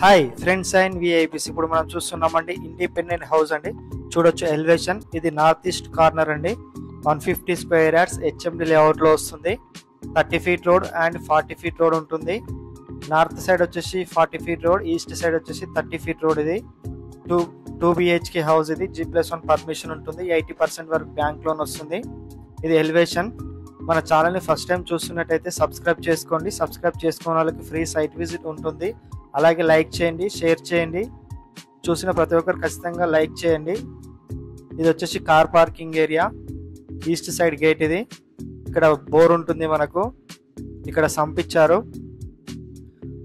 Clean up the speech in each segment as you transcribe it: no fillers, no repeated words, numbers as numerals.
Hi friends and VIPs. ఇప్పుడు మనం చూస్తున్నామండి ఇండిపెండెంట్ హౌస్ అండి. చూడొచ్చు ఎలివేషన్. ఇది నార్త్ ఈస్ట్ కార్నర్ అండి. 150 స్క్వేర్ యార్డ్స్ హెచ్ఎండి లేఅవుట్లో వస్తుంది. 30 feet road and 40 feet road ఉంటుంది. నార్త్ సైడ్ వచ్చేసి 40 ఫీట్ రోడ్, ఈస్ట్ సైడ్ వచ్చేసి 30 ఫీట్ రోడ్. ఇది టూ బిహెచ్కే హౌస్. ఇది G+1 పర్మిషన్ ఉంటుంది. 80% వరకు బ్యాంక్ లోన్ వస్తుంది. ఇది ఎలివేషన్. మన ఛానల్ని ఫస్ట్ టైం చూస్తున్నట్టయితే సబ్స్క్రైబ్ చేసుకోండి. సబ్స్క్రైబ్ చేసుకున్న వాళ్ళకి ఫ్రీ సైట్ విజిట్ ఉంటుంది. అలాగే లైక్ చేయండి, షేర్ చేయండి. చూసిన ప్రతి ఒక్కరు ఖచ్చితంగా లైక్ చేయండి. ఇది వచ్చేసి car parking area, east side gate. ఇది ఇక్కడ బోర్ ఉంటుంది మనకు. ఇక్కడ సంపించారు.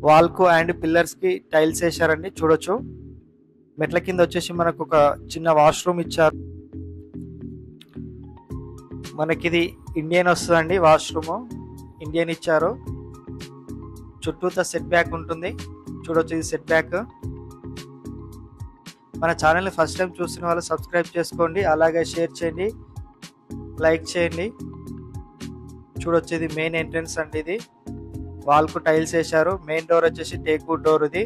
వాల్కు అండ్ పిల్లర్స్కి టైల్స్ వేశారండి. చూడొచ్చు. మెట్ల కింద వచ్చేసి మనకు ఒక చిన్న వాష్రూమ్ ఇచ్చారు. మనకిది ఇండియన్ వస్తుందండి. వాష్రూమ్ ఇండియన్ ఇచ్చారు. చుట్టూతా సెట్ బ్యాక్ ఉంటుంది. చూడొచ్చు, ఇది సెట్ బ్యాక్. మన ఛానల్ని ఫస్ట్ టైం చూస్తున్న వాళ్ళు సబ్స్క్రైబ్ చేసుకోండి. అలాగే షేర్ చేయండి, లైక్ చేయండి. చూడొచ్చు, ఇది మెయిన్ ఎంట్రన్స్ అండి. ఇది వాల్కు టైల్స్ వేశారు. మెయిన్ డోర్ వచ్చేసి టేక్వుడ్ డోర్. ఇది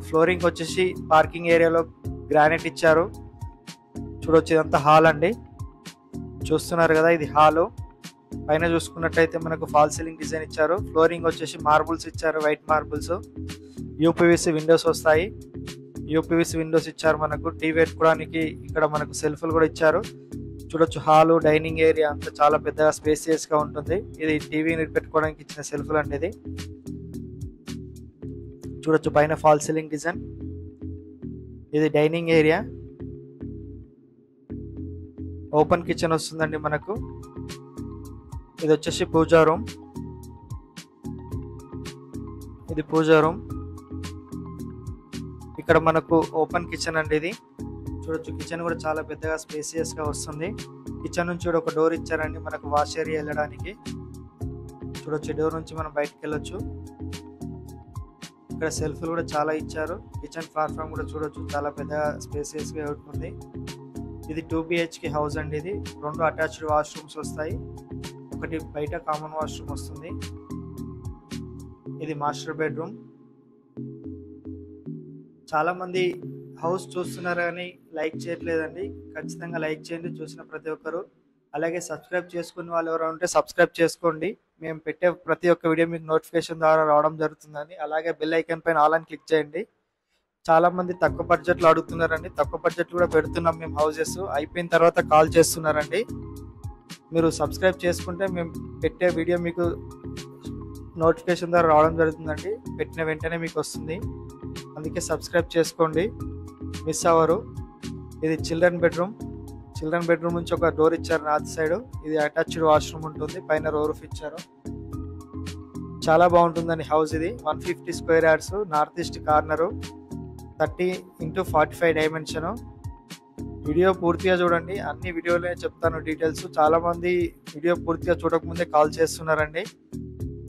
ఫ్లోరింగ్ వచ్చేసి పార్కింగ్ ఏరియాలో గ్రానైట్ ఇచ్చారు. చూడొచ్చు, ఇదంతా హాల్ అండి. చూస్తున్నారు కదా, ఇది హాలు. పైన చూసుకున్నట్టయితే మనకు ఫాల్ సీలింగ్ డిజైన్ ఇచ్చారు. ఫ్లోరింగ్ వచ్చేసి మార్బుల్స్ ఇచ్చారు, వైట్ మార్బుల్స్. యూపీవీసీ విండోస్ వస్తాయి. యూపీవీసీ విండోస్ ఇచ్చారు. మనకు టీవీ పెట్టుకోవడానికి ఇక్కడ మనకు సెల్ఫ్లు కూడా ఇచ్చారు. చూడొచ్చు, హాలు, డైనింగ్ ఏరియా అంతా చాలా పెద్దగా స్పేసియస్ గా ఉంటుంది. ఇది టీవీని పెట్టుకోవడానికి ఇచ్చిన సెల్ఫ్లు అండి. ఇది చూడొచ్చు, పైన ఫాల్ సీలింగ్ డిజైన్. ఇది డైనింగ్ ఏరియా. ఓపెన్ కిచెన్ వస్తుందండి మనకు. ఇది వచ్చేసి పూజా రూమ్. ఇది పూజా రూమ్. ఇక్కడ మనకు ఓపెన్ కిచెన్ అండి. ఇది చూడొచ్చు, కిచెన్ కూడా చాలా పెద్దగా స్పేసియస్ గా వస్తుంది. కిచెన్ నుంచి కూడా ఒక డోర్ ఇచ్చారండి మనకు వాష్ ఏరియా వెళ్ళడానికి. చూడొచ్చు, డోర్ నుంచి మనం బయటకు వెళ్ళొచ్చు. ఇక్కడ సెల్ఫ్లు కూడా చాలా ఇచ్చారు. కిచెన్ ప్లాట్ఫామ్ కూడా చూడొచ్చు, చాలా పెద్దగా స్పేసియస్ గా ఉంటుంది. ఇది 2 బిహెచ్కే హౌస్ అండి. ఇది 2 అటాచ్డ్ వాష్రూమ్స్ వస్తాయి. ఒకటి బయట కామన్ వాష్రూమ్ వస్తుంది. ఇది మాస్టర్ బెడ్రూమ్. చాలా మంది హౌస్ చూస్తున్నారు కానీ లైక్ చేయట్లేదండి. ఖచ్చితంగా లైక్ చేయండి చూసిన ప్రతి ఒక్కరు. అలాగే సబ్స్క్రైబ్ చేసుకునే వాళ్ళు ఎవరైనా ఉంటే సబ్స్క్రైబ్ చేసుకోండి. మేము పెట్టే ప్రతి ఒక్క వీడియో మీకు నోటిఫికేషన్ ద్వారా రావడం జరుగుతుందని. అలాగే బెల్ ఐకాన్ పైన ఆల్ అని క్లిక్ చేయండి. చాలా మంది తక్కువ బడ్జెట్లో అడుగుతున్నారండి. తక్కువ బడ్జెట్ కూడా పెడుతున్నాం మేము హౌసెస్. అయిపోయిన తర్వాత కాల్ చేస్తున్నారండి. మీరు సబ్స్క్రైబ్ చేసుకుంటే మేము పెట్టే వీడియో మీకు నోటిఫికేషన్ ద్వారా రావడం జరుగుతుందండి. పెట్టిన వెంటనే మీకు వస్తుంది. అందుకే సబ్స్క్రైబ్ చేసుకోండి, మిస్ అవ్వరు. ఇది చిల్డ్రన్ బెడ్రూమ్. చిల్డ్రన్ బెడ్రూమ్ నుంచి ఒక డోర్ ఇచ్చారు నార్త్ సైడ్. ఇది అటాచ్డ్ వాష్రూమ్ ఉంటుంది. పైన రూఫ్ ఇచ్చారు. చాలా బాగుంటుందండి హౌస్. ఇది 150 square yards, north east corner, 30x45 dimension. Video పూర్తిగా చూడండి. అన్ని వీడియోలే చెప్తాను డీటెయిల్స్. చాలా మంది వీడియో పూర్తిగా చూడకముందే కాల్ చేస్తున్నారండి.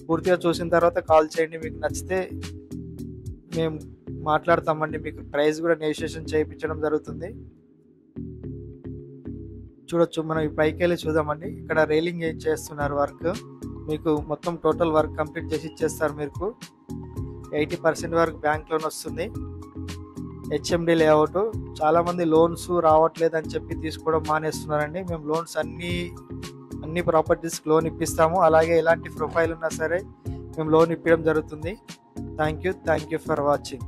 పూర్తిగా చూసిన తర్వాత కాల్ చేయండి. మీకు నచ్చితే మేము మాట్లాడతామండి. మీకు ప్రైస్ కూడా నెగోషియేషన్ చేయించడం జరుగుతుంది. చూడొచ్చు, మనం ఈ పైకి వెళ్ళి చూద్దామండి. ఇక్కడ రైలింగ్ ఏం చేస్తున్నారు వర్క్. మీకు మొత్తం టోటల్ వర్క్ కంప్లీట్ చేసి ఇచ్చేస్తారు. మీకు 80% వరకు బ్యాంక్ లోన్ వస్తుంది. HMD layout. చాలా మంది లోన్స్ రావట్లేదు అని చెప్పి తీసుకోవడం మానేస్తున్నారండి. మేము లోన్స్ అన్ని ప్రాపర్టీస్కి లోన్ ఇప్పిస్తాము. అలాగే ఎలాంటి ప్రొఫైల్ ఉన్నా సరే మేము లోన్ ఇప్పడం జరుగుతుంది. Thank you for watching.